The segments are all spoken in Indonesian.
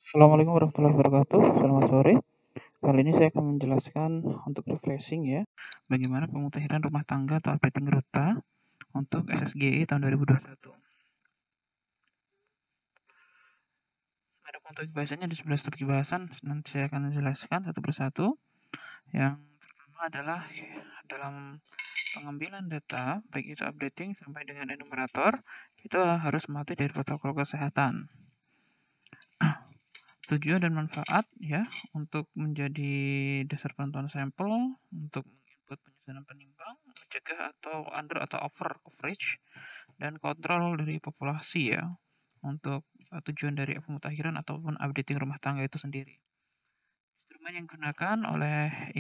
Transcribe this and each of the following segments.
Assalamualaikum warahmatullahi wabarakatuh. Selamat sore. Kali ini saya akan menjelaskan untuk refreshing ya, bagaimana pemutahiran rumah tangga atau updating ruta untuk SSGI tahun 2021. Ada topik bahasanya di 11 topik bahasan, nanti saya akan menjelaskan satu persatu. Yang pertama adalah dalam pengambilan data, baik itu updating sampai dengan enumerator, kita harus mematuhi dari protokol kesehatan. Tujuan dan manfaat ya untuk menjadi dasar penentuan sampel, untuk menginput penyusunan penimbang, mencegah atau under atau over coverage, dan kontrol dari populasi ya untuk tujuan dari pemutakhiran ataupun updating rumah tangga itu sendiri. Instrumen yang digunakan oleh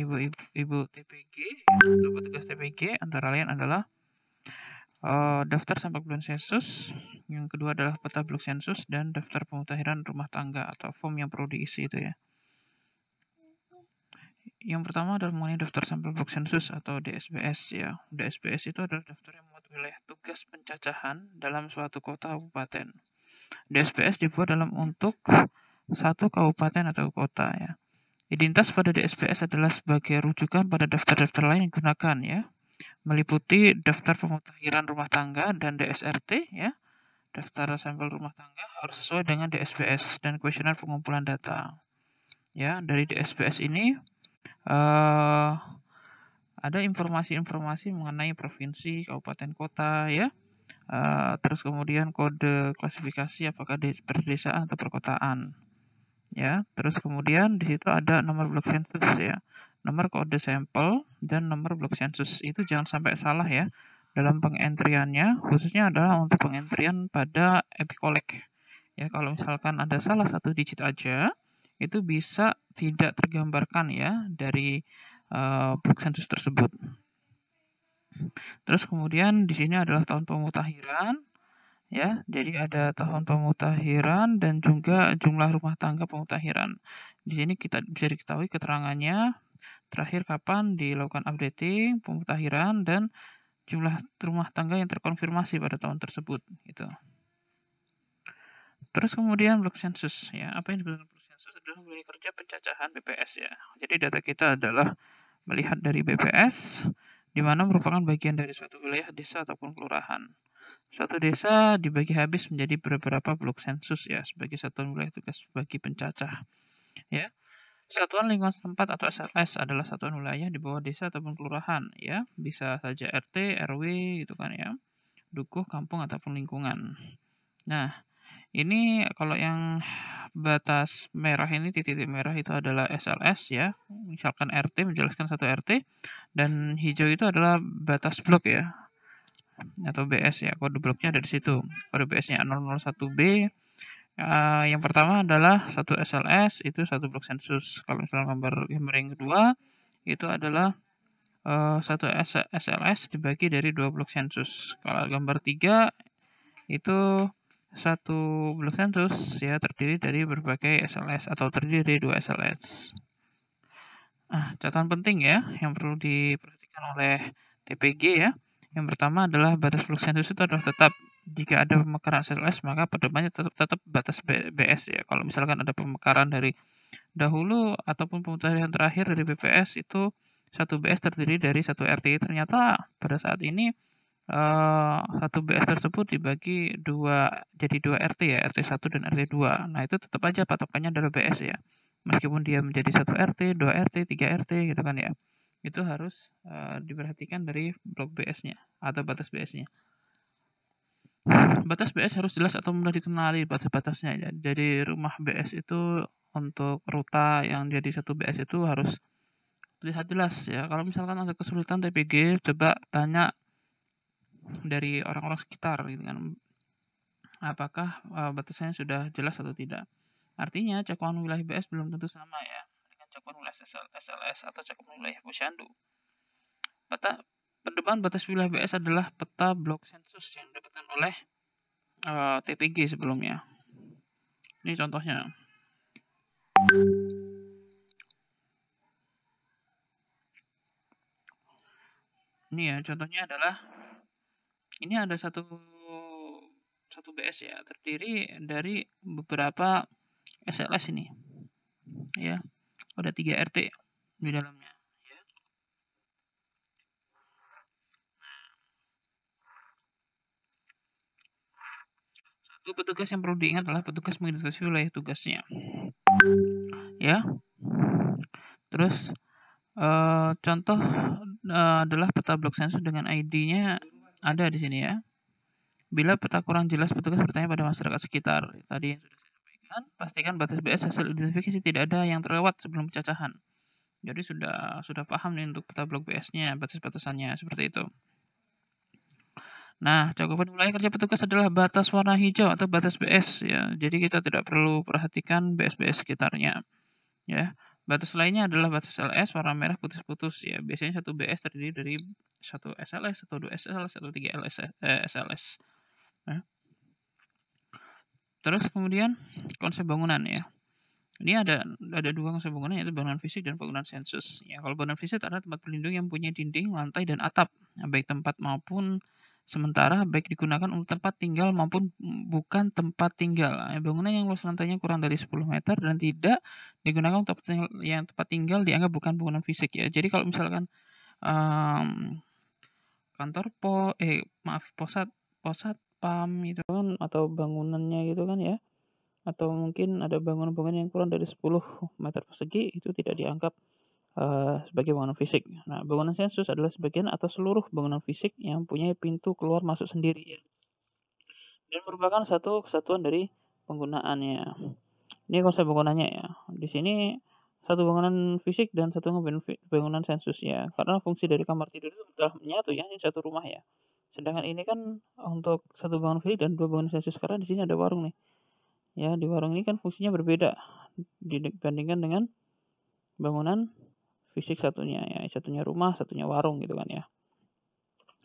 ibu TPG atau petugas TPG antara lain adalah daftar sampel bulan sensus, yang kedua adalah peta blok sensus, dan daftar pemutakhiran rumah tangga atau form yang perlu diisi itu ya. Yang pertama adalah mengenai daftar sampel blok sensus atau DSBS ya. DSBS itu adalah daftar yang memuat wilayah tugas pencacahan dalam suatu kota kabupaten. DSBS dibuat dalam untuk satu kabupaten atau kota ya. Identitas pada DSBS adalah sebagai rujukan pada daftar-daftar lain yang digunakan ya, meliputi daftar pemutakhiran rumah tangga dan DSRT ya. Daftar sampel rumah tangga harus sesuai dengan DSBS dan kuesioner pengumpulan data. Ya, dari DSBS ini ada informasi-informasi mengenai provinsi, kabupaten, kota ya. Terus kemudian kode klasifikasi apakah di perdesaan atau perkotaan. Ya, terus kemudian di situ ada nomor blok sensus ya. Nomor kode sampel dan nomor blok sensus itu jangan sampai salah ya dalam pengentriannya, khususnya adalah untuk pengentrian pada epikolek. Ya, kalau misalkan ada salah satu digit aja, itu bisa tidak tergambarkan ya dari blok sensus tersebut. Terus kemudian di sini adalah tahun pemutakhiran ya. Jadi ada tahun pemutakhiran dan juga jumlah rumah tangga pemutakhiran. Di sini kita bisa diketahui keterangannya terakhir kapan dilakukan updating, pemutakhiran, dan jumlah rumah tangga yang terkonfirmasi pada tahun tersebut gitu. Terus kemudian blok sensus ya. Apa yang disebut blok sensus adalah wilayah kerja pencacahan BPS ya. Jadi data kita adalah melihat dari BPS di mana merupakan bagian dari suatu wilayah desa ataupun kelurahan. Suatu desa dibagi habis menjadi beberapa blok sensus ya sebagai satuan wilayah tugas bagi pencacah ya. Satuan lingkungan setempat atau SLS adalah satuan wilayah di bawah desa ataupun kelurahan ya. Bisa saja RT, RW gitu kan ya. Dukuh, kampung ataupun lingkungan. Nah, ini kalau yang batas merah ini, titik-titik merah itu adalah SLS ya. Misalkan RT menjelaskan satu RT, dan hijau itu adalah batas blok ya, atau BS ya. Kode bloknya ada di situ. Kode BS-nya 001B. Yang pertama adalah satu SLS, itu satu blok sensus. Kalau misalnya gambar yang kedua itu adalah satu SLS dibagi dari dua blok sensus. Kalau gambar 3 itu satu blok sensus ya terdiri dari berbagai SLS atau terdiri dari dua SLS. Catatan penting ya yang perlu diperhatikan oleh TPG ya. Yang pertama adalah batas blok sensus itu adalah tetap. Jika ada pemekaran SLS maka pedomannya tetap batas BS ya. Kalau misalkan ada pemekaran dari dahulu ataupun pemutakhiran terakhir dari BPS itu satu BS terdiri dari satu RT. Ternyata pada saat ini satu BS tersebut dibagi jadi dua RT ya, RT 1 dan RT 2. Nah, itu tetap aja patokannya adalah BS ya. Meskipun dia menjadi satu RT, 2 RT, 3 RT gitu kan ya. Itu harus diperhatikan dari blok BS-nya atau batas BS-nya. Batas BS harus jelas atau mudah dikenali batas-batasnya ya. Jadi rumah BS itu untuk ruta yang jadi satu BS itu harus terlihat jelas ya. Kalau misalkan ada kesulitan TPG, coba tanya dari orang-orang sekitar gitu kan. Apakah batasannya sudah jelas atau tidak. Artinya cakupan wilayah BS belum tentu sama ya dengan cakupan wilayah SLS atau cakupan wilayah posyandu. Pedoman batas wilayah BS adalah peta blok sensus yang didapatkan oleh TPG sebelumnya. Ini contohnya. Ini ya contohnya adalah ini ada satu BS ya terdiri dari beberapa SLS ini. Ya, ada 3 RT di dalamnya. Satu petugas yang perlu diingat adalah petugas mengidentifikasi wilayah tugasnya. Ya. Terus contoh adalah peta blok sensus dengan ID-nya ada di sini ya. Bila peta kurang jelas, petugas bertanya pada masyarakat sekitar. Tadi yang sudah saya sampaikan, pastikan batas BS hasil identifikasi tidak ada yang terlewat sebelum pencacahan. Jadi sudah paham nih untuk peta blok BS-nya, batas-batasannya seperti itu. Nah, cakupan wilayah kerja petugas adalah batas warna hijau atau batas BS ya. Jadi kita tidak perlu perhatikan BS-BS sekitarnya ya. Batas lainnya adalah batas LS warna merah putus-putus ya. Biasanya satu BS terdiri dari satu SLS, atau 2 SLS, atau 3 SLS. Nah, terus kemudian konsep bangunan ya. Ini ada dua konsep bangunan, yaitu bangunan fisik dan bangunan sensus. Ya, kalau bangunan fisik adalah tempat pelindung yang punya dinding, lantai, dan atap, baik tempat maupun sementara, baik digunakan untuk tempat tinggal maupun bukan tempat tinggal. Bangunan yang luas lantainya kurang dari 10 meter dan tidak digunakan untuk tempat tinggal dianggap bukan bangunan fisik ya. Jadi kalau misalkan kantor posat PAM gitu kan, atau bangunannya gitu kan ya, atau mungkin ada bangunan-bangunan yang kurang dari 10 meter persegi, itu tidak dianggap sebagai bangunan fisik. Nah, bangunan sensus adalah sebagian atau seluruh bangunan fisik yang punya pintu keluar masuk sendiri ya, dan merupakan satu kesatuan dari penggunaannya. Ini konsep bangunannya ya. Di sini satu bangunan fisik dan satu bangunan sensus ya. Karena fungsi dari kamar tidur itu sudah menyatu ya, ini satu rumah ya. Sedangkan ini kan untuk satu bangunan fisik dan dua bangunan sensus, karena di sini ada warung nih. Ya, di warung ini kan fungsinya berbeda dibandingkan dengan bangunan fisik satunya ya. Satunya rumah, satunya warung gitu kan ya.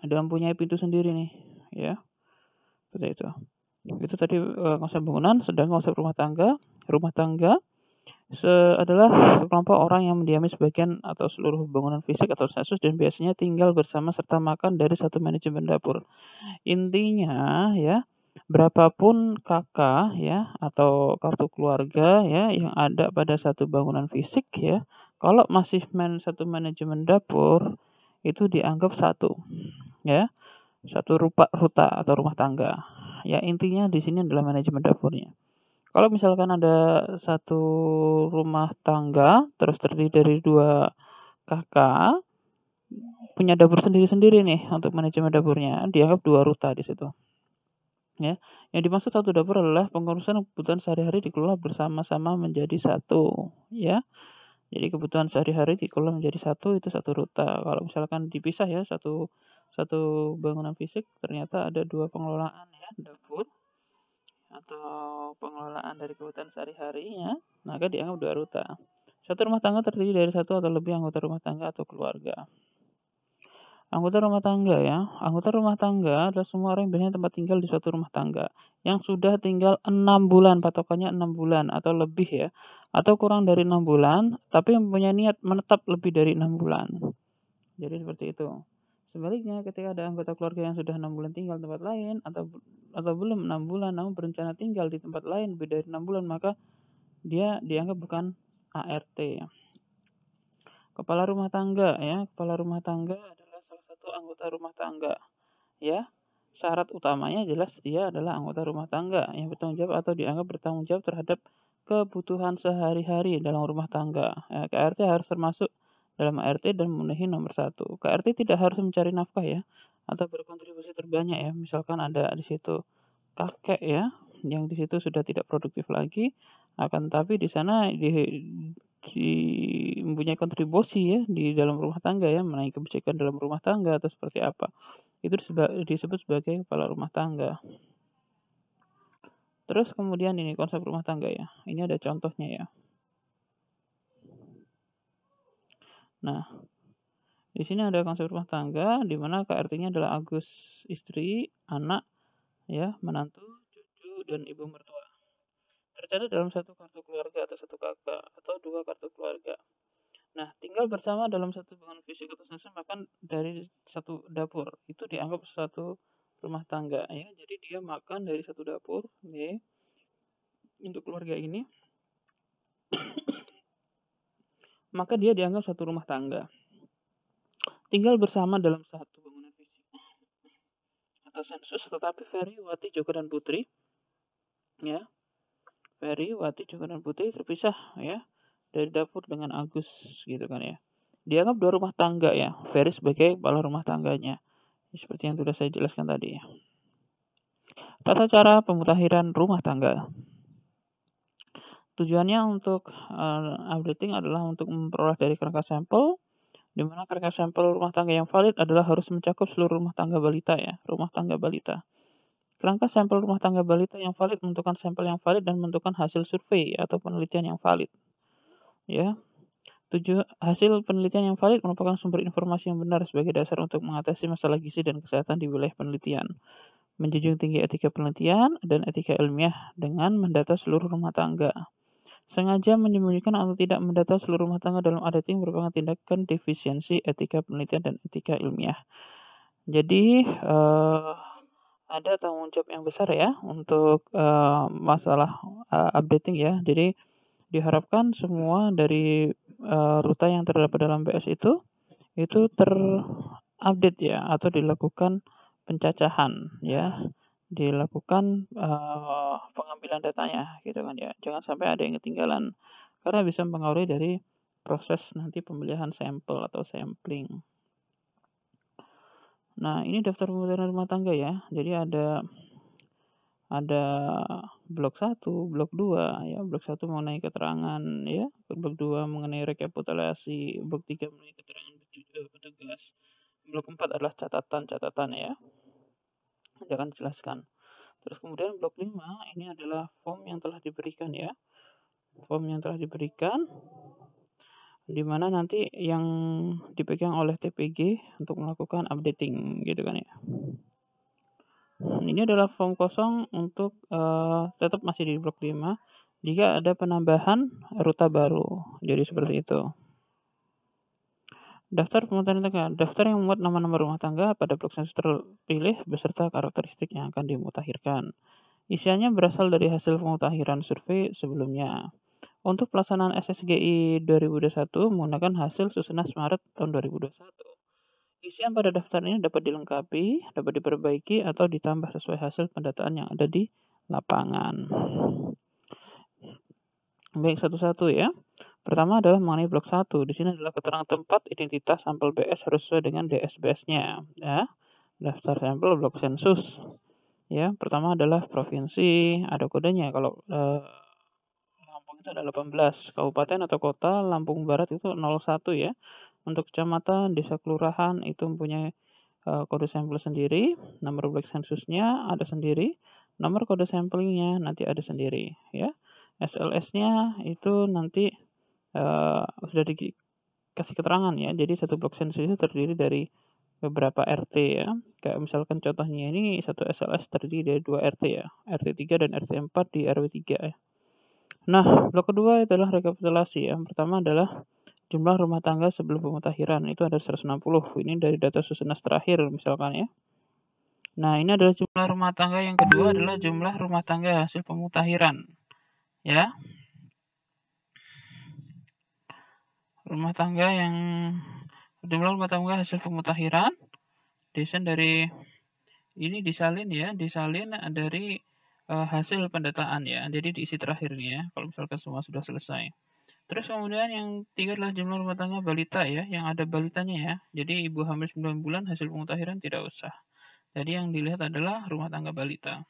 Ada mempunyai pintu sendiri nih ya. Seperti itu. Itu tadi konsep bangunan. Sedangkan konsep rumah tangga adalah sekelompok orang yang mendiami sebagian atau seluruh bangunan fisik atau sensus dan biasanya tinggal bersama serta makan dari satu manajemen dapur. Intinya ya, berapapun KK ya atau kartu keluarga ya yang ada pada satu bangunan fisik ya, kalau masih satu manajemen dapur itu dianggap satu ya, satu ruta atau rumah tangga. Ya, intinya di sini adalah manajemen dapurnya. Kalau misalkan ada satu rumah tangga terus terdiri dari 2 kakak punya dapur sendiri-sendiri nih untuk manajemen dapurnya, dianggap 2 ruta di situ. Ya, yang dimaksud satu dapur adalah pengurusan kebutuhan sehari-hari dikelola bersama-sama menjadi satu, ya. Jadi kebutuhan sehari-hari dikelola menjadi satu, itu satu ruta. Kalau misalkan dipisah ya, satu bangunan fisik ternyata ada 2 pengelolaan ya, dapur atau pengelolaan dari kebutuhan sehari-harinya, maka dianggap 2 ruta. Satu rumah tangga terdiri dari satu atau lebih anggota rumah tangga atau keluarga. Anggota rumah tangga ya. Anggota rumah tangga adalah semua orang yang biasanya tempat tinggal di suatu rumah tangga yang sudah tinggal 6 bulan, patokannya 6 bulan atau lebih ya, atau kurang dari 6 bulan, tapi mempunyai niat menetap lebih dari 6 bulan. Jadi seperti itu. Sebaliknya, ketika ada anggota keluarga yang sudah 6 bulan tinggal di tempat lain atau belum 6 bulan namun berencana tinggal di tempat lain lebih dari 6 bulan, maka dia dianggap bukan ART. Kepala rumah tangga ya, kepala rumah tangga adalah salah satu anggota rumah tangga ya. Syarat utamanya jelas dia adalah anggota rumah tangga yang bertanggung jawab atau dianggap bertanggung jawab terhadap kebutuhan sehari-hari dalam rumah tangga. Ya, KRT harus termasuk dalam ART dan memenuhi nomor 1. KRT tidak harus mencari nafkah ya, atau berkontribusi terbanyak ya. Misalkan ada di situ kakek ya, yang di situ sudah tidak produktif lagi, akan tapi di sana mempunyai kontribusi ya di dalam rumah tangga ya, menaiki kebijakan dalam rumah tangga atau seperti apa. Itu disebut sebagai kepala rumah tangga. Terus kemudian ini konsep rumah tangga ya. Ini ada contohnya ya. Nah, di sini ada konsep rumah tangga di mana KRT-nya adalah Agus, istri, anak, ya, menantu, cucu, dan ibu mertua. Tercatat dalam satu kartu keluarga atau satu kakak atau 2 kartu keluarga. Nah, tinggal bersama dalam satu bangunan fisik atau sensus makan dari satu dapur. Itu dianggap satu rumah tangga ya. Jadi dia makan dari satu dapur, ya, untuk keluarga ini. maka dia dianggap satu rumah tangga. Tinggal bersama dalam satu bangunan fisik atau sensus, tetapi Ferry, Wati, Joko, dan Putri, ya, Ferry, Wati, Joko, dan Putri terpisah ya dari dapur dengan Agus gitu kan ya. Dianggap dua rumah tangga ya. Ferry sebagai kepala rumah tangganya. Seperti yang sudah saya jelaskan tadi ya. Tata cara pemutakhiran rumah tangga. Tujuannya untuk updating adalah untuk memperoleh dari kerangka sampel, di mana kerangka sampel rumah tangga yang valid adalah harus mencakup seluruh rumah tangga balita ya, rumah tangga balita. Kerangka sampel rumah tangga balita yang valid menentukan sampel yang valid dan menentukan hasil survei atau penelitian yang valid. Ya. Hasil penelitian yang valid merupakan sumber informasi yang benar sebagai dasar untuk mengatasi masalah gizi dan kesehatan di wilayah penelitian. Menjunjung tinggi etika penelitian dan etika ilmiah dengan mendata seluruh rumah tangga. Sengaja menyembunyikan atau tidak mendata seluruh rumah tangga dalam auditing merupakan tindakan defisiensi etika penelitian dan etika ilmiah. Jadi, ada tanggung jawab yang besar ya untuk masalah updating ya. Jadi, diharapkan semua dari ruta yang terdapat dalam BS itu terupdate ya, atau dilakukan pencacahan ya, dilakukan pengambilan datanya gitu kan ya. Jangan sampai ada yang ketinggalan karena bisa mempengaruhi dari proses nanti pemilihan sampel atau sampling. Nah, ini daftar pemutahiran rumah tangga ya. Jadi ada blok 1, blok 2 ya. Blok 1 mengenai keterangan ya, blok 2 mengenai rekapitulasi, blok 3 mengenai keterangan petugas. Blok 4 adalah catatan-catatan ya. Jangan jelaskan. Terus kemudian blok 5 ini adalah form yang telah diberikan ya. Form yang telah diberikan di mana nanti yang dipegang oleh TPG untuk melakukan updating gitu kan ya. Ini adalah form kosong untuk tetap masih di blok 5 jika ada penambahan ruta baru. Jadi seperti itu. Daftar pemutahiran tangga. Daftar yang memuat nama-nama rumah tangga pada blok sensus terpilih beserta karakteristik yang akan dimutakhirkan. Isiannya berasal dari hasil pemutakhiran survei sebelumnya. Untuk pelaksanaan SSGI 2021 menggunakan hasil Susenas Maret tahun 2021. Isian pada daftar ini dapat dilengkapi, dapat diperbaiki, atau ditambah sesuai hasil pendataan yang ada di lapangan. Baik, satu-satu ya. Pertama adalah mengenai blok 1. Di sini adalah keterangan tempat identitas sampel BS harus sesuai dengan DSBS-nya. Ya. Daftar sampel blok sensus. Ya, pertama adalah provinsi, ada kodenya. Kalau Lampung itu ada 18. Kabupaten atau kota Lampung Barat itu 01 ya. Untuk kecamatan, desa, kelurahan itu mempunyai kode sampel sendiri, nomor blok sensusnya ada sendiri, nomor kode sampelingnya nanti ada sendiri ya. SLS-nya itu nanti sudah dikasih keterangan ya. Jadi satu blok sensus itu terdiri dari beberapa RT ya. Kayak misalkan contohnya ini satu SLS terdiri dari 2 RT ya. RT 3 dan RT 4 di RW 3 ya. Nah, blok kedua adalah rekapitulasi ya. Pertama adalah jumlah rumah tangga sebelum pemutakhiran itu ada 160. Ini dari data Susenas terakhir misalkan ya. Nah, ini adalah jumlah rumah tangga. Yang kedua adalah jumlah rumah tangga hasil pemutakhiran. Ya. Jumlah rumah tangga hasil pemutakhiran desain dari ini disalin dari hasil pendataan ya. Jadi diisi terakhirnya ya, kalau misalkan semua sudah selesai. Terus kemudian yang tiga adalah jumlah rumah tangga balita ya, yang ada balitanya ya. Jadi ibu hamil 9 bulan hasil pemutakhiran tidak usah. Jadi yang dilihat adalah rumah tangga balita.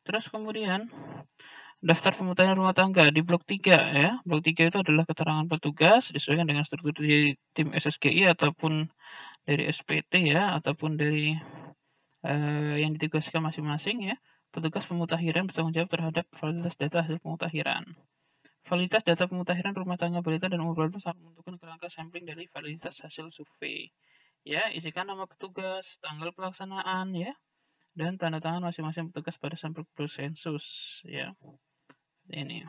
Terus kemudian daftar pemutakhiran rumah tangga di blok 3 ya. Blok 3 itu adalah keterangan petugas disesuaikan dengan struktur di tim SSGI ataupun dari SPT ya, ataupun dari yang ditugaskan masing-masing ya. Petugas pemutakhiran bertanggung jawab terhadap validitas data hasil pemutakhiran. Validitas data pemutakhiran rumah tangga balita dan umur balita sangat menentukan kerangka sampling dari validitas hasil survei. Ya, isikan nama petugas, tanggal pelaksanaan ya, dan tanda tangan masing-masing petugas pada sampel sensus ya. Ini.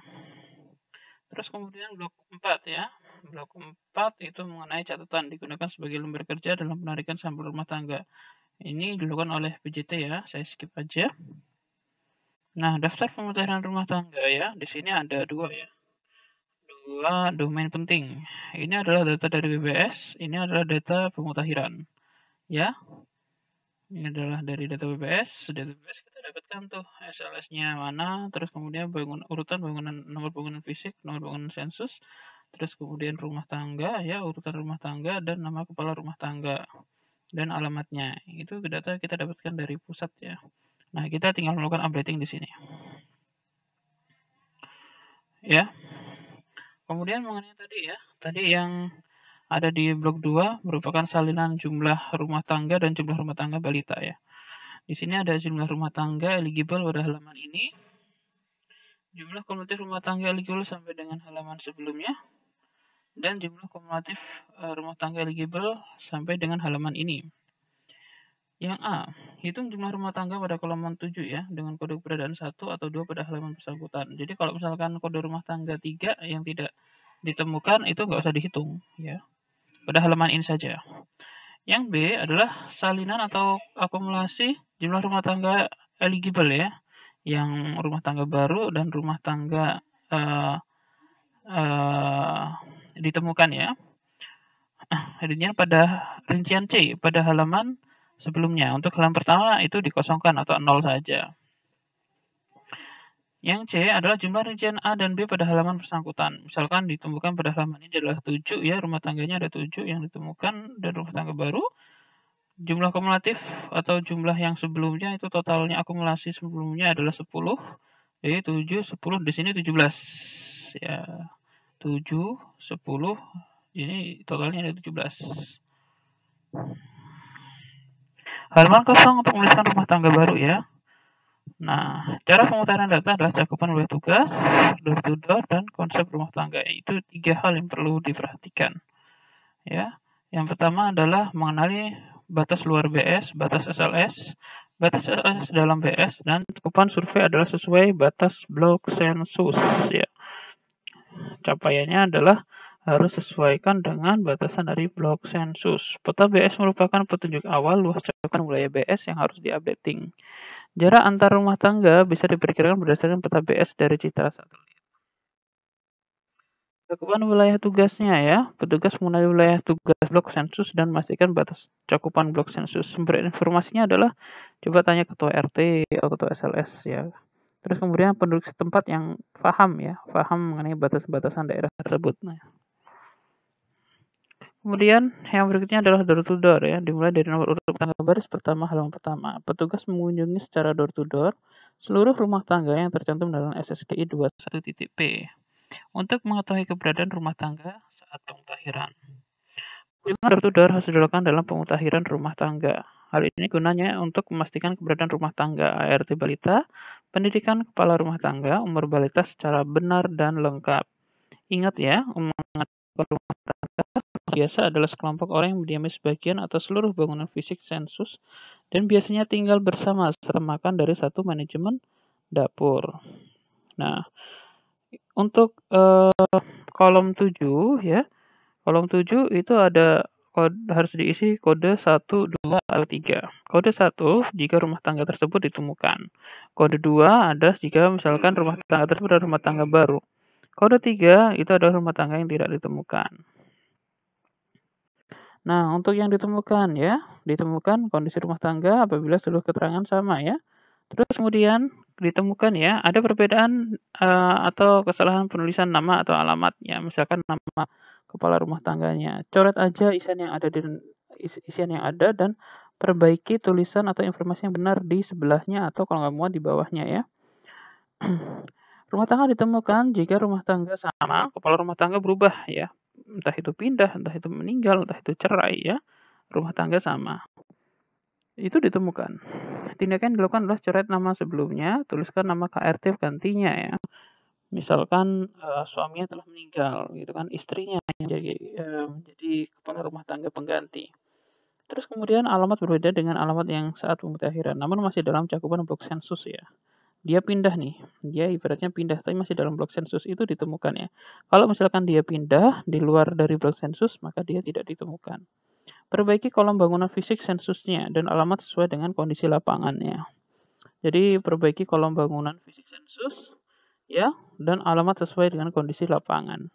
Terus kemudian blok 4 ya. Blok 4 itu mengenai catatan digunakan sebagai lembar kerja dalam penarikan sampel rumah tangga. Ini dilakukan oleh PJT ya, saya skip aja. Nah, daftar pemutahiran rumah tangga ya, di sini ada dua ya. Dua domain penting. Ini adalah data dari BPS, ini adalah data pemutahiran. Ya, ini adalah dari data BPS. Data BPS kita dapatkan tuh SLS-nya mana, terus kemudian urutan bangunan, nomor bangunan fisik, nomor bangunan sensus, terus kemudian rumah tangga ya, urutan rumah tangga dan nama kepala rumah tangga dan alamatnya. Itu data kita dapatkan dari pusat ya. Nah, kita tinggal melakukan updating di sini. Ya. Kemudian mengenai tadi ya, tadi yang ada di blok 2 merupakan salinan jumlah rumah tangga dan jumlah rumah tangga balita ya. Di sini ada jumlah rumah tangga eligible pada halaman ini, jumlah kumulatif rumah tangga eligible sampai dengan halaman sebelumnya, dan jumlah kumulatif rumah tangga eligible sampai dengan halaman ini. Yang A, hitung jumlah rumah tangga pada kolom 7 ya, dengan kode keberadaan 1 atau 2 pada halaman bersangkutan. Jadi kalau misalkan kode rumah tangga 3 yang tidak ditemukan, itu nggak usah dihitung ya, pada halaman ini saja. Yang B adalah salinan atau akumulasi jumlah rumah tangga eligible ya, yang rumah tangga baru dan rumah tangga ditemukan ya. Hadirnya pada rincian C pada halaman sebelumnya. Untuk halaman pertama itu dikosongkan atau 0 saja. Yang C adalah jumlah rincian A dan B pada halaman bersangkutan. Misalkan ditemukan pada halaman ini adalah 7 ya, rumah tangganya ada 7 yang ditemukan dan rumah tangga baru. Jumlah kumulatif atau jumlah yang sebelumnya itu totalnya akumulasi sebelumnya adalah 10. Jadi 7, 10, di sini 17. Ya, 7, 10, ini totalnya ada 17. Halaman kosong untuk menuliskan rumah tangga baru ya. Nah, cara pemutahiran data adalah cakupan wilayah tugas, door to door, dan konsep rumah tangga. Itu 3 hal yang perlu diperhatikan. Ya, yang pertama adalah mengenali batas luar BS, batas SLS, batas SLS dalam BS, dan cakupan survei adalah sesuai batas blok sensus. Ya, capaiannya adalah harus sesuaikan dengan batasan dari blok sensus. Peta BS merupakan petunjuk awal luas cakupan wilayah BS yang harus diupdating. Jarak antar rumah tangga bisa diperkirakan berdasarkan peta BS dari citra satelit. Cakupan wilayah tugasnya ya, petugas mengenali wilayah tugas blok sensus dan memastikan batas cakupan blok sensus. Sumber informasinya adalah coba tanya ketua RT atau ketua SLS ya. Terus kemudian penduduk setempat yang paham mengenai batas-batasan daerah tersebut. Nah, kemudian yang berikutnya adalah door to door ya, dimulai dari nomor urut tangga baris pertama halaman pertama. Petugas mengunjungi secara door to door seluruh rumah tangga yang tercantum dalam SSKI 21.P untuk mengetahui keberadaan rumah tangga saat pemutahiran. Door to door harus dilakukan dalam pemutahiran rumah tangga. Hal ini gunanya untuk memastikan keberadaan rumah tangga ART balita, pendidikan kepala rumah tangga, umur balita secara benar dan lengkap. Ingat ya, rumah tangga biasa adalah sekelompok orang yang mendiami sebagian atau seluruh bangunan fisik sensus dan biasanya tinggal bersama serta makan dari satu manajemen dapur. Nah, untuk kolom 7 ya, kolom 7 itu ada harus diisi kode 1, 2, atau 3. Kode 1 jika rumah tangga tersebut ditemukan. Kode 2 ada jika misalkan rumah tangga tersebut adalah rumah tangga baru. Kode 3 itu adalah rumah tangga yang tidak ditemukan. Nah, untuk yang ditemukan ya, ditemukan kondisi rumah tangga apabila seluruh keterangan sama ya. Terus kemudian ditemukan ya, ada perbedaan atau kesalahan penulisan nama atau alamatnya. Misalkan nama kepala rumah tangganya. Coret aja isian yang ada dan perbaiki tulisan atau informasi yang benar di sebelahnya atau kalau nggak muat di bawahnya ya. Rumah tangga ditemukan jika rumah tangga sama, kepala rumah tangga berubah ya. Entah itu pindah, entah itu meninggal, entah itu cerai ya. Rumah tangga sama. Itu ditemukan. Tindakan yang dilakukan adalah coret nama sebelumnya, tuliskan nama KRT gantinya ya. Misalkan suaminya telah meninggal, gitu kan, istrinya yang menjadi kepala rumah tangga pengganti. Terus kemudian alamat berbeda dengan alamat yang saat pemutahiran, namun masih dalam cakupan blok sensus ya. Dia pindah nih, dia ibaratnya pindah, tapi masih dalam blok sensus itu ditemukan ya. Kalau misalkan dia pindah di luar dari blok sensus, maka dia tidak ditemukan. Perbaiki kolom bangunan fisik sensusnya dan alamat sesuai dengan kondisi lapangannya. Jadi perbaiki kolom bangunan fisik sensus ya, dan alamat sesuai dengan kondisi lapangan.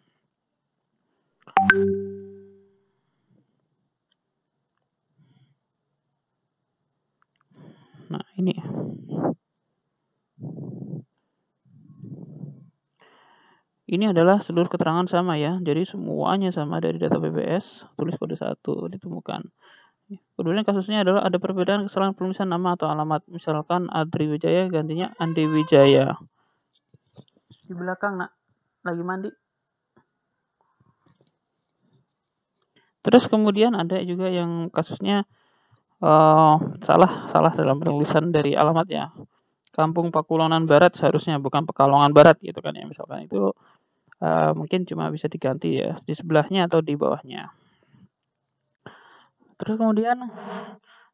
Nah, ini. Ini adalah seluruh keterangan sama ya. Jadi semuanya sama dari data BPS, tulis kode 1 ditemukan. Kemudian kasusnya adalah ada perbedaan kesalahan penulisan nama atau alamat. Misalkan Adri Wijaya gantinya Andi Wijaya. Di belakang, Nak. Lagi mandi. Terus kemudian ada juga yang kasusnya salah dalam penulisan dari alamatnya. Kampung Pakulonan Barat seharusnya bukan Pekalongan Barat gitu kan ya, misalkan itu mungkin cuma bisa diganti ya di sebelahnya atau di bawahnya. Terus kemudian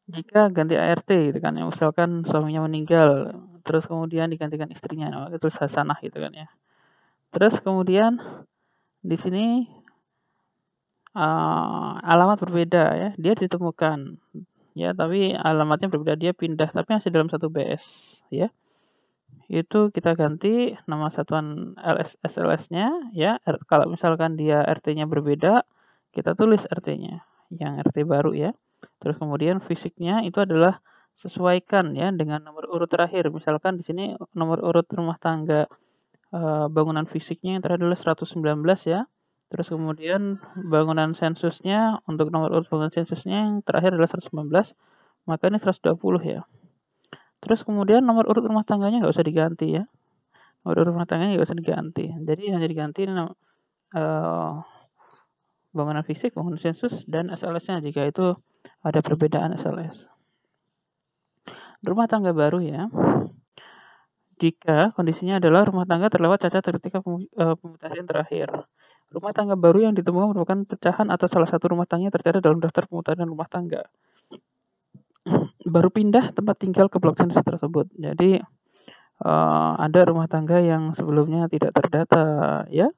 jika ganti ART gitu kan ya, misalkan suaminya meninggal, terus kemudian digantikan istrinya, nah, itu Hasanah gitu kan ya. Terus kemudian di sini alamat berbeda ya, dia ditemukan ya, tapi alamatnya berbeda, dia pindah tapi masih dalam satu BS ya. Itu kita ganti nama satuan SLS-nya ya. Kalau misalkan dia RT-nya berbeda, kita tulis RT-nya yang RT baru ya. Terus kemudian fisiknya itu adalah sesuaikan ya dengan nomor urut terakhir. Misalkan di sini nomor urut rumah tangga bangunan fisiknya yang terakhir adalah 119 ya. Terus kemudian bangunan sensusnya untuk nomor urut bangunan sensusnya yang terakhir adalah 119, maka ini 120 ya. Terus kemudian nomor urut rumah tangganya nggak usah diganti ya. Nomor urut rumah tangganya nggak usah diganti. Jadi hanya diganti bangunan fisik, bangunan sensus, dan SLS-nya jika itu ada perbedaan SLS. Rumah tangga baru ya. Jika kondisinya adalah rumah tangga terlewat cacat ketika pemutahiran terakhir. Rumah tangga baru yang ditemukan merupakan pecahan atau salah satu rumah tangga yang tercatat dalam daftar pemutahiran rumah tangga. Baru pindah tempat tinggal ke blok sensus tersebut. Jadi ada rumah tangga yang sebelumnya tidak terdata ya,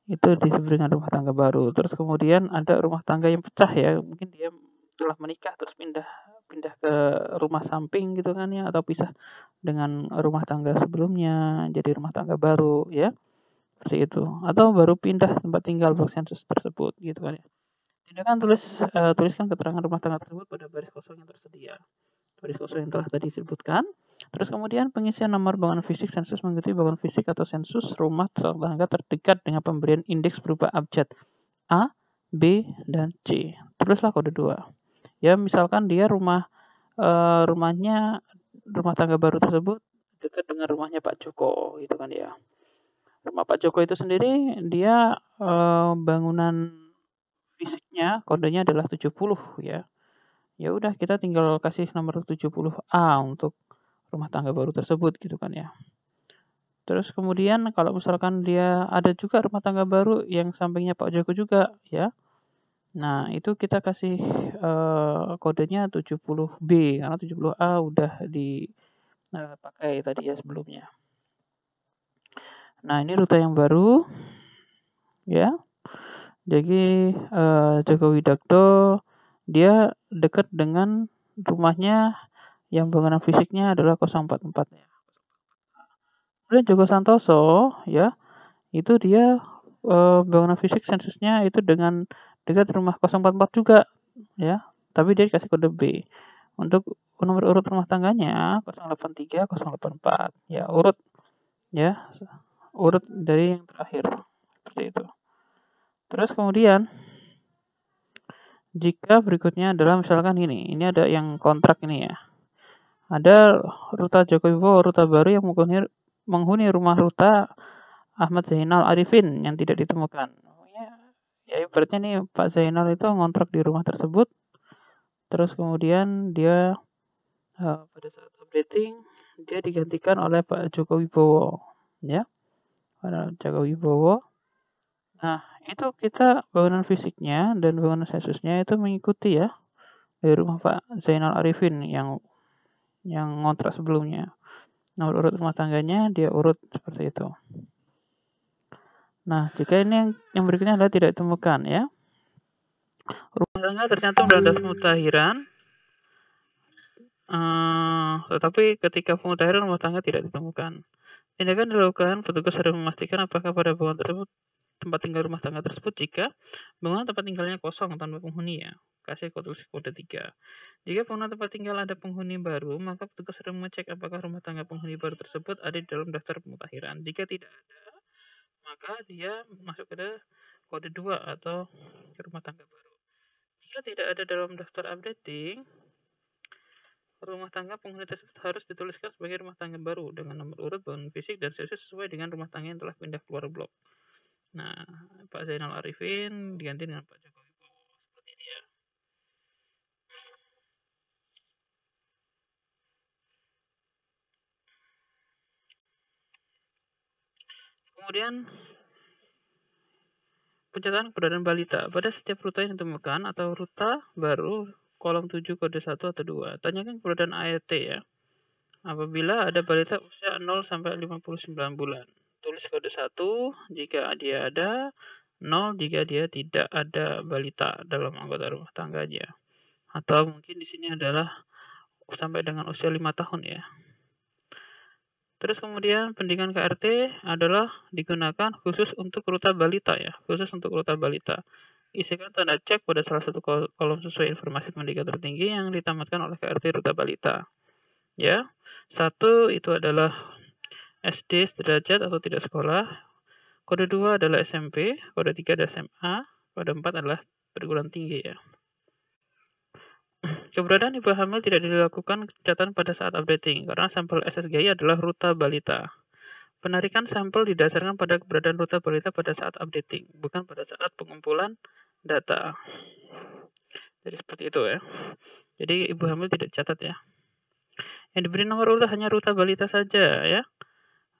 itu disebut dengan rumah tangga baru. Terus kemudian ada rumah tangga yang pecah ya, mungkin dia telah menikah terus pindah ke rumah samping gitu kan ya, atau pisah dengan rumah tangga sebelumnya jadi rumah tangga baru ya, seperti itu. Atau baru pindah tempat tinggal blok sensus tersebut gitu kan ya. Tindakan tuliskan keterangan rumah tangga tersebut pada baris kosong yang tersedia. Baris kosong yang telah tadi disebutkan. Terus kemudian pengisian nomor bangunan fisik sensus mengikuti bangunan fisik atau sensus rumah tangga terdekat dengan pemberian indeks berupa abjad A, B, dan C. Tulislah kode 2. Ya, misalkan dia rumahnya rumah tangga baru tersebut dekat dengan rumahnya Pak Joko gitu kan ya. Rumah Pak Joko itu sendiri dia bangunan fisiknya kodenya adalah 70 ya. Ya udah kita tinggal kasih nomor 70A untuk rumah tangga baru tersebut gitu kan ya. Terus kemudian kalau misalkan dia ada juga rumah tangga baru yang sampingnya Pak Joko juga ya. Nah, itu kita kasih kodenya 70B karena 70A udah dipakai tadi ya sebelumnya. Nah, ini rute yang baru ya. Jadi Joko Widakdo dia dekat dengan rumahnya yang bangunan fisiknya adalah 044 ya. Kemudian Joko Santoso ya, itu dia bangunan fisik sensusnya itu dengan dekat rumah 044 juga ya, tapi dia dikasih kode B. Untuk nomor urut rumah tangganya 083 084 ya, urut dari yang terakhir seperti itu. Terus kemudian jika berikutnya adalah misalkan ini ada yang kontrak ini ya. Ada Ruta Joko Wibowo, ruta baru yang menghuni rumah Ruta Ahmad Zainal Arifin yang tidak ditemukan. Ya ibaratnya nih Pak Zainal itu ngontrak di rumah tersebut. Terus kemudian dia pada saat updating dia digantikan oleh Pak Joko Wibowo ya. Joko Wibowo. Nah, itu kita bangunan fisiknya dan bangunan sensusnya itu mengikuti ya dari rumah Pak Zainal Arifin yang ngontrak sebelumnya. Nomor urut rumah tangganya dia urut seperti itu. Nah, jika ini yang berikutnya adalah tidak ditemukan ya. Rumah tangga tercantum dalam daftar pemutahiran Tetapi ketika pemutahiran rumah tangga tidak ditemukan. Tindakan dilakukan, petugas harus memastikan apakah pada bangunan tersebut tempat tinggal rumah tangga tersebut jika bangunan tempat tinggalnya kosong tanpa penghuni ya. Kasih kode 3. Jika bangunan tempat tinggal ada penghuni baru, maka petugas harus mengecek apakah rumah tangga penghuni baru tersebut ada di dalam daftar pemutahiran. Jika tidak ada, maka dia masuk ke kode 2 atau ke rumah tangga baru. Jika tidak ada dalam daftar updating, rumah tangga penghuni tersebut harus dituliskan sebagai rumah tangga baru dengan nomor urut, bangunan fisik, dan sesuai dengan rumah tangga yang telah pindah keluar blok. Nah, Pak Zainal Arifin diganti dengan Pak Jokowi Bowo. Seperti ini ya. Kemudian, pencatatan keberadaan balita. Pada setiap ruta yang ditemukan atau ruta baru, kolom 7 kode 1 atau 2. Tanyakan keberadaan ART ya. Apabila ada balita usia 0 sampai 59 bulan. Tulis kode 1 jika dia ada, 0 jika dia tidak ada balita dalam anggota rumah tangganya. Atau mungkin di sini adalah sampai dengan usia 5 tahun ya. Terus kemudian pendidikan KRT adalah digunakan khusus untuk ruta balita ya, khusus untuk ruta balita. Isikan tanda cek pada salah satu kolom sesuai informasi pendidikan tertinggi yang ditamatkan oleh KRT ruta balita. Ya, 1 itu adalah SD sederajat atau tidak sekolah. Kode 2 adalah SMP, kode 3 adalah SMA, kode 4 adalah perguruan tinggi ya. Keberadaan ibu hamil tidak dilakukan catatan pada saat updating karena sampel SSGI adalah ruta balita. Penarikan sampel didasarkan pada keberadaan ruta balita pada saat updating, bukan pada saat pengumpulan data. Jadi seperti itu ya. Jadi ibu hamil tidak dicatat ya. Yang diberi nomor urut hanya ruta balita saja ya.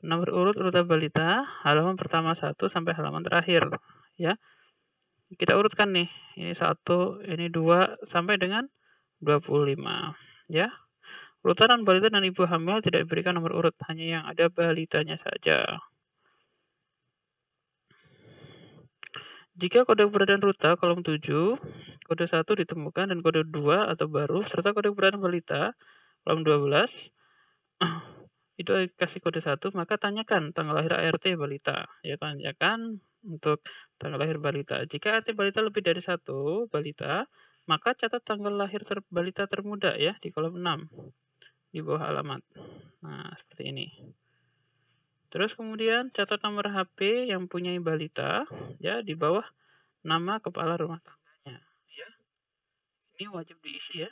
Nomor urut ruta balita, halaman pertama 1 sampai halaman terakhir ya. Kita urutkan nih. Ini 1, ini 2 sampai dengan 25 ya. Rutaran balita dan ibu hamil tidak diberikan nomor urut, hanya yang ada balitanya saja. Jika kode keberadaan ruta kolom 7, kode 1 ditemukan dan kode 2 atau baru, serta kode keberadaan balita kolom 12, itu kasih kode 1, maka tanyakan tanggal lahir ART balita. Ya, tanyakan untuk tanggal lahir balita. Jika ART balita lebih dari 1 balita, maka catat tanggal lahir balita termuda ya di kolom 6 di bawah alamat. Nah, seperti ini. Terus kemudian catat nomor HP yang punya balita ya di bawah nama kepala rumah tangganya ya. Ini wajib diisi ya.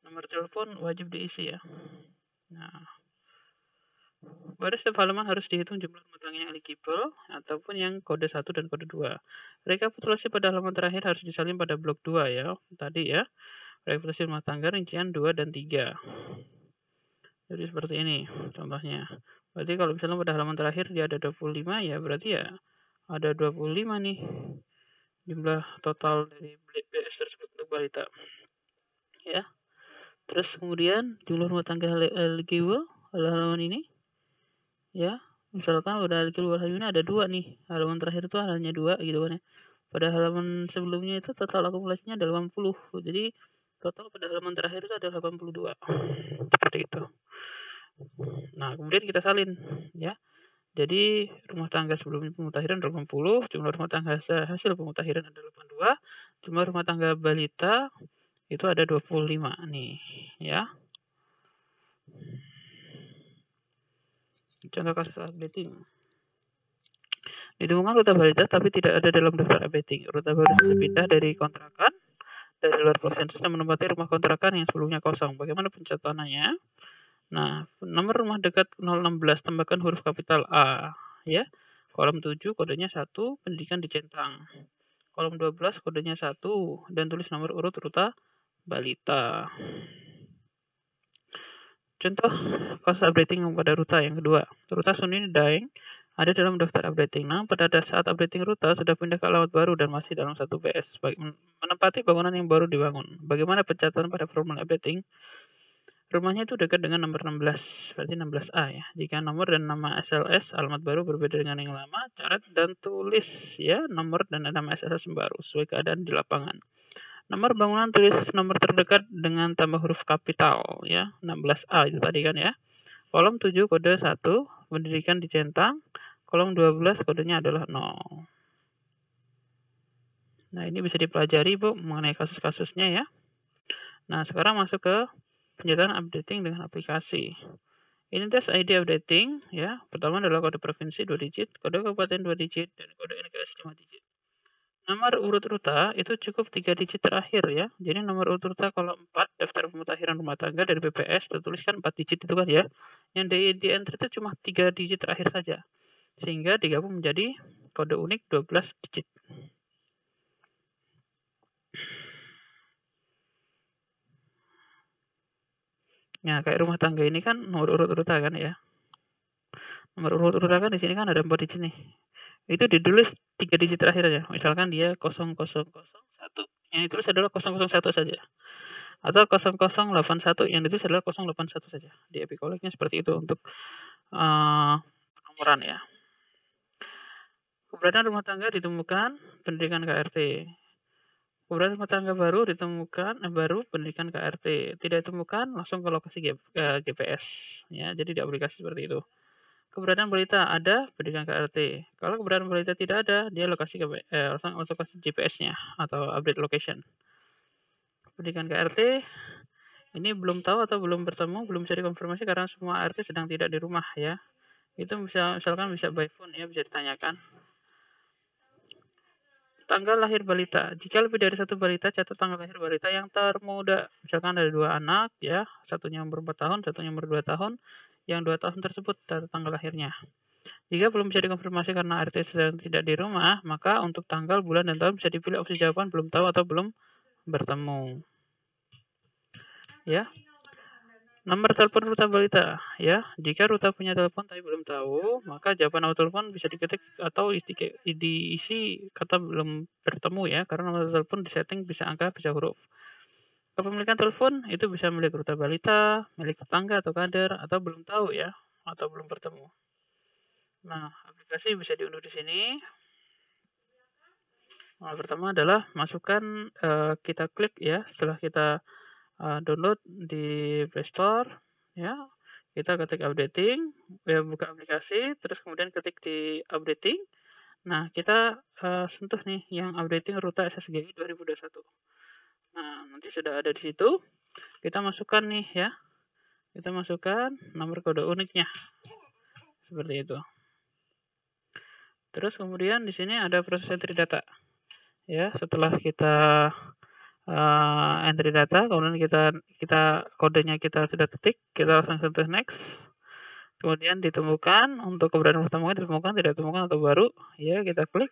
Nomor telepon wajib diisi ya. Nah, pada setiap halaman harus dihitung jumlah rumah tangga yang eligible ataupun yang kode 1 dan kode 2. Rekapitulasi pada halaman terakhir harus disalin pada blok 2 ya. Tadi ya. Rekapitulasi rumah tangga rincian 2 dan 3. Jadi seperti ini contohnya. Berarti kalau misalnya pada halaman terakhir dia ada 25 ya berarti ya ada 25 nih jumlah total dari BPS tersebut untuk balita. Ya. Terus kemudian jumlah rumah tangga eligible halaman ini ya. Misalkan pada eligible halaman ini ada 2 nih. Halaman terakhir itu hanya 2 gitu kan ya. Pada halaman sebelumnya itu total akumulasinya ada 80. Jadi total pada halaman terakhir itu ada 82. Seperti itu. Nah, kemudian kita salin ya. Jadi rumah tangga sebelum pemutahiran 80, jumlah rumah tangga hasil pemutahiran ada 82, jumlah rumah tangga balita itu ada 25 nih ya. Contoh kasus updating. Ditemukan ruta balita tapi tidak ada dalam daftar updating. Ruta baru sudah pindah dari kontrakan dari luar provinsi dan menempati rumah kontrakan yang sebelumnya kosong. Bagaimana pencatatannya? Nah, nomor rumah dekat 016 tambahkan huruf kapital A ya. Kolom 7 kodenya 1, pendidikan dicentang. Kolom 12 kodenya 1 dan tulis nomor urut ruta balita. Contoh kasus updating pada ruta yang kedua. Ruta Sunin Daeng ada dalam daftar updating. Namun pada saat updating ruta sudah pindah ke alamat baru dan masih dalam 1 PS menempati bangunan yang baru dibangun. Bagaimana pencatatan pada formula updating? Rumahnya itu dekat dengan nomor 16, berarti 16A ya. Jika nomor dan nama SLS alamat baru berbeda dengan yang lama, catat dan tulis ya nomor dan nama SLS yang baru sesuai keadaan di lapangan. Nomor bangunan tulis nomor terdekat dengan tambah huruf kapital ya, 16A itu tadi kan ya. Kolom 7 kode 1, pendidikan dicentang. Kolom 12 kodenya adalah 0. Nah, ini bisa dipelajari Bu mengenai kasus-kasusnya ya. Nah, sekarang masuk ke penjelasan updating dengan aplikasi. Ini tes ID updating ya. Pertama adalah kode provinsi 2 digit, kode kabupaten 2 digit, dan kode NKS 5 digit. Nomor urut ruta itu cukup 3 digit terakhir ya. Jadi nomor urut ruta kalau 4 daftar pemutakhiran rumah tangga dari BPS tertuliskan 4 digit itu kan ya. Yang di enter itu cuma 3 digit terakhir saja. Sehingga digabung menjadi kode unik 12 digit. Nah, kayak rumah tangga ini kan nomor urut ruta kan ya. Nomor urut ruta kan di sini kan ada 4 digit nih. Itu ditulis 3 digit terakhir aja. Misalkan dia 0001. Yang ditulis adalah 001 saja. Atau 0081 yang ditulis adalah 081 saja. Di epicollectnya seperti itu untuk penomoran ya. Keberadaan rumah tangga ditemukan pendidikan KRT. Keberadaan rumah tangga baru ditemukan baru pendidikan KRT. Tidak ditemukan langsung ke lokasi GPS ya. Jadi di aplikasi seperti itu. Keberadaan balita ada pendidikan KRT. Kalau keberadaan balita tidak ada, dia lokasi lokasi GPS-nya atau update location. Pendidikan KRT ini belum tahu atau belum bertemu, belum bisa dikonfirmasi karena semua ART sedang tidak di rumah ya. Itu misalkan bisa by phone ya, bisa ditanyakan. Tanggal lahir balita. Jika lebih dari satu balita, catat tanggal lahir balita yang termuda. Misalkan ada 2 anak ya, satunya umur 4 tahun, satunya umur 2 tahun. Yang 2 tahun tersebut catat tanggal lahirnya. Jika belum bisa dikonfirmasi karena ART sedang tidak di rumah, maka untuk tanggal, bulan, dan tahun bisa dipilih opsi jawaban belum tahu atau belum bertemu. Ya. Nomor telepon ruta balita ya. Jika ruta punya telepon tapi belum tahu, maka jawaban auto telepon bisa diketik atau diisi kata belum bertemu ya, karena nomor telepon disetting bisa angka, bisa huruf. Kepemilikan telepon itu bisa milik ruta balita, milik tetangga atau kader, atau belum tahu ya, atau belum bertemu. Nah, aplikasi bisa diunduh di sini. Nah, pertama adalah masukkan kita klik ya, setelah kita download di Play Store ya, kita ketik updating ya, buka aplikasi, terus kemudian ketik di updating. Nah, kita sentuh nih yang updating ruta SSGI 2021. Nah, nanti sudah ada di situ, kita masukkan nih ya, kita masukkan nomor kode uniknya seperti itu. Terus kemudian di sini ada proses entry data ya. Setelah kita entry data, kemudian kita kodenya kita sudah ketik, kita langsung sentuh next. Kemudian ditemukan untuk keberadaan pertama ditemukan, tidak ditemukan atau baru ya, kita klik.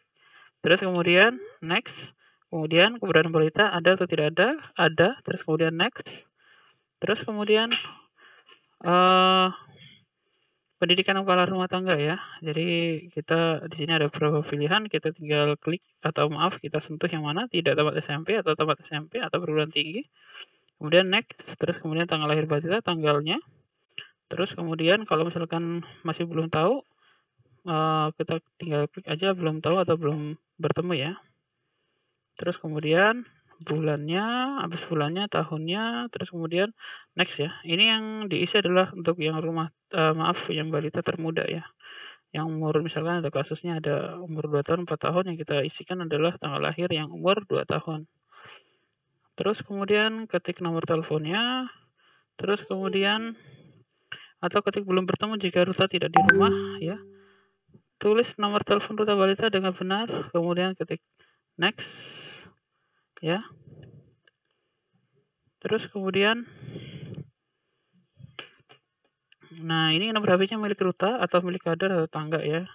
Terus kemudian next. Kemudian keberadaan balita ada atau tidak ada, terus kemudian next. Terus kemudian pendidikan kepala rumah tangga ya. Jadi kita di sini ada beberapa pilihan, kita tinggal klik atau kita sentuh yang mana, tidak tamat SMP atau tamat SMP atau perguruan tinggi. Kemudian next, terus kemudian tanggal lahir balita, tanggalnya. Terus kemudian kalau misalkan masih belum tahu, kita tinggal klik aja belum tahu atau belum bertemu ya. Terus kemudian bulannya, habis bulannya, tahunnya, terus kemudian next ya. Ini yang diisi adalah untuk yang yang balita termuda ya. Yang umur misalkan ada kasusnya ada umur 2 tahun, 4 tahun, yang kita isikan adalah tanggal lahir yang umur 2 tahun. Terus kemudian ketik nomor teleponnya, terus kemudian atau ketik belum bertemu jika ruta tidak di rumah ya. Tulis nomor telepon ruta balita dengan benar, kemudian ketik next ya. Terus kemudian nah, ini nomor HP-nya milik ruta atau milik kader atau tangga ya.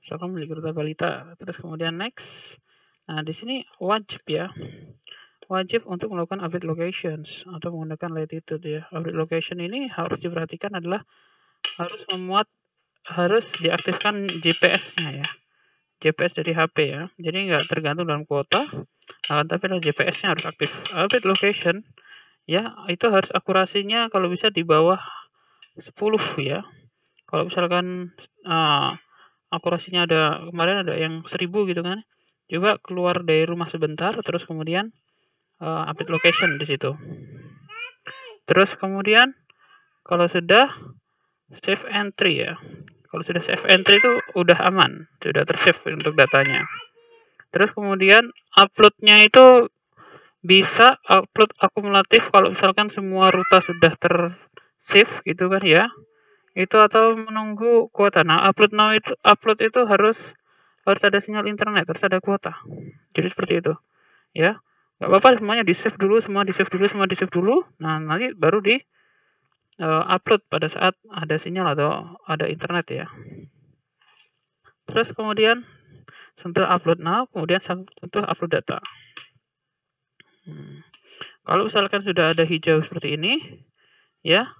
Misalkan milik ruta balita. Terus kemudian next. Nah, di sini wajib ya. Wajib untuk melakukan update locations atau menggunakan latitude ya. Update location ini harus diperhatikan adalah harus diaktifkan GPS-nya ya. GPS dari HP ya. Jadi nggak tergantung dalam kuota, tapi GPS-nya harus aktif. Update location ya, itu harus akurasinya kalau bisa di bawah 10 ya. Kalau misalkan akurasinya kemarin ada yang 1000 gitu kan. Coba keluar dari rumah sebentar, terus kemudian update location di situ. Terus kemudian kalau sudah save entry ya. Kalau sudah save entry itu udah aman, sudah tersave untuk datanya. Terus kemudian uploadnya itu bisa upload akumulatif kalau misalkan semua ruta sudah tersave gitu kan ya. Itu atau menunggu kuota. Nah, upload itu harus ada sinyal internet, harus ada kuota. Jadi seperti itu, ya. Nggak apa-apa semuanya di-save dulu, semua di-save dulu. Nah, nanti baru di upload pada saat ada sinyal atau ada internet ya. Terus kemudian sentuh upload now, kemudian sentuh upload data. Kalau misalkan sudah ada hijau seperti ini, ya,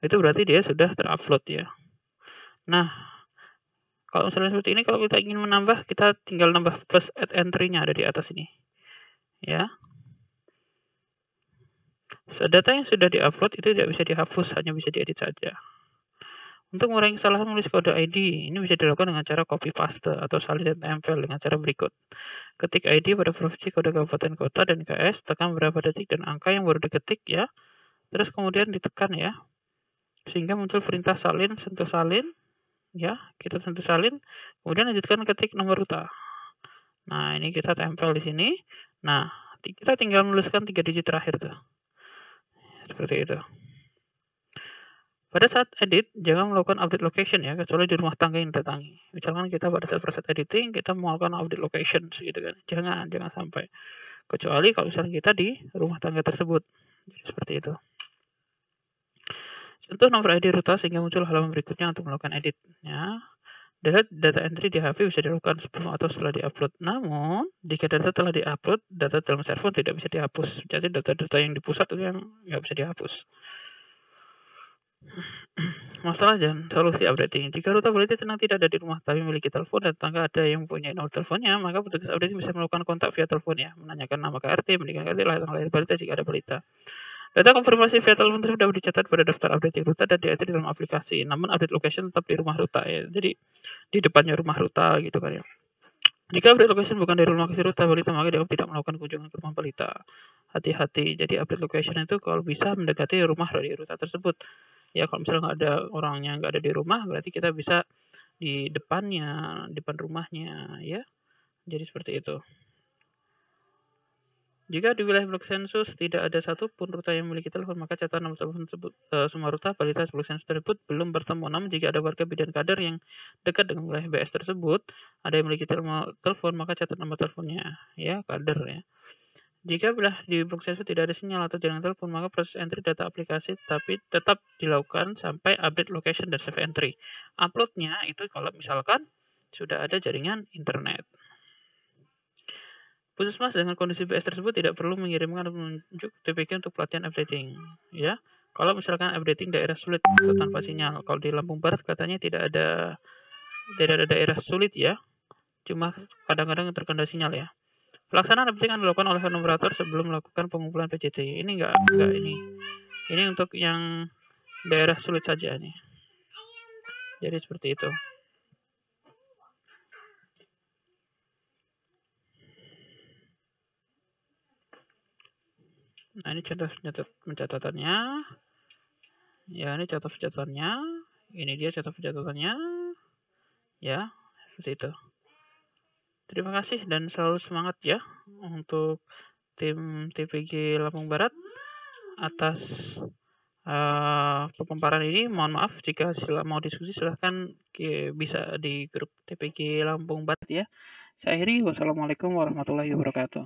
itu berarti dia sudah terupload ya. Nah, kalau misalnya seperti ini, kalau kita ingin menambah, kita tinggal nambah plus add entry-nya ada di atas ini. Ya. Data yang sudah diupload itu tidak bisa dihapus, hanya bisa diedit saja. Untuk mengurangi kesalahan menulis kode ID, ini bisa dilakukan dengan cara copy paste atau salin dan tempel dengan cara berikut. Ketik ID pada provinsi, kode kabupaten kota dan KS, tekan beberapa detik dan angka yang baru diketik ya. Terus kemudian ditekan ya. Sehingga muncul perintah salin, sentuh salin, ya, kita sentuh salin, kemudian lanjutkan ketik nomor ruta. Nah, ini kita tempel di sini. Nah, kita tinggal menuliskan 3 digit terakhir tuh. Seperti itu. Pada saat edit, jangan melakukan update location ya, kecuali di rumah tangga yang datangi. Misalkan kita pada saat proses editing, kita melakukan update location gitu kan. Jangan sampai. Kecuali kalau misalnya kita di rumah tangga tersebut. Jadi seperti itu. Contoh nomor ID ruta sehingga muncul halaman berikutnya untuk melakukan edit. Ya. Data entry di HP bisa dilakukan sebelum atau setelah diupload. Namun, jika data telah diupload, data dalam server tidak bisa dihapus. Jadi data-data yang di pusat itu yang nggak bisa dihapus. Masalah dan solusi updating. Jika ruta balita sedang tidak ada di rumah tapi memiliki telepon dan tetangga ada yang mempunyai nomor teleponnya, maka petugas updating bisa melakukan kontak via telepon ya, menanyakan nama KRT, mendikan KRT, lahir balita jika ada balita. Data konfirmasi via telepon tersebut dapat dicatat pada daftar updating ruta dan diedit dalam aplikasi. Namun update location tetap di rumah ruta ya. Jadi di depannya rumah ruta gitu kan ya. Jika update location bukan dari rumah ruta balita, maka dia tidak melakukan kunjungan ke rumah balita. Hati-hati. Jadi update location itu kalau bisa mendekati rumah dari ruta tersebut. Ya kalau misalnya nggak ada orangnya, nggak ada di rumah, berarti kita bisa di depannya, depan rumahnya ya. Jadi seperti itu. Jika di wilayah blok sensus tidak ada satupun ruta yang memiliki telepon, maka catatan nomor telepon tersebut semua ruta balita blok sensus tersebut belum bertemu. Namun jika ada warga bidan kader yang dekat dengan wilayah BS tersebut, ada yang memiliki telepon, maka catat nomor teleponnya, ya kader ya. Jika di blok sensus tidak ada sinyal atau jaringan telepon, maka proses entry data aplikasi tapi tetap dilakukan sampai update location dan save entry. Uploadnya itu kalau misalkan sudah ada jaringan internet. Puskesmas dengan kondisi BS tersebut tidak perlu mengirimkan penunjuk TPG untuk pelatihan updating. Ya, kalau misalkan updating daerah sulit atau tanpa sinyal. Kalau di Lampung Barat katanya tidak ada daerah sulit ya, cuma kadang-kadang terkendala sinyal ya. Pelaksanaan updating akan dilakukan oleh operator sebelum melakukan pengumpulan PJT. Ini enggak ini. Ini untuk yang daerah sulit saja nih. Jadi seperti itu. Nah, ini contoh pencatatannya. Ya, ini contoh pencatatannya. Ini dia contoh pencatatannya. Ya, seperti itu. Terima kasih dan selalu semangat ya untuk tim TPG Lampung Barat atas pemaparan ini. Mohon maaf jika mau diskusi silahkan bisa di grup TPG Lampung Barat ya. Saya akhiri, wassalamualaikum warahmatullahi wabarakatuh.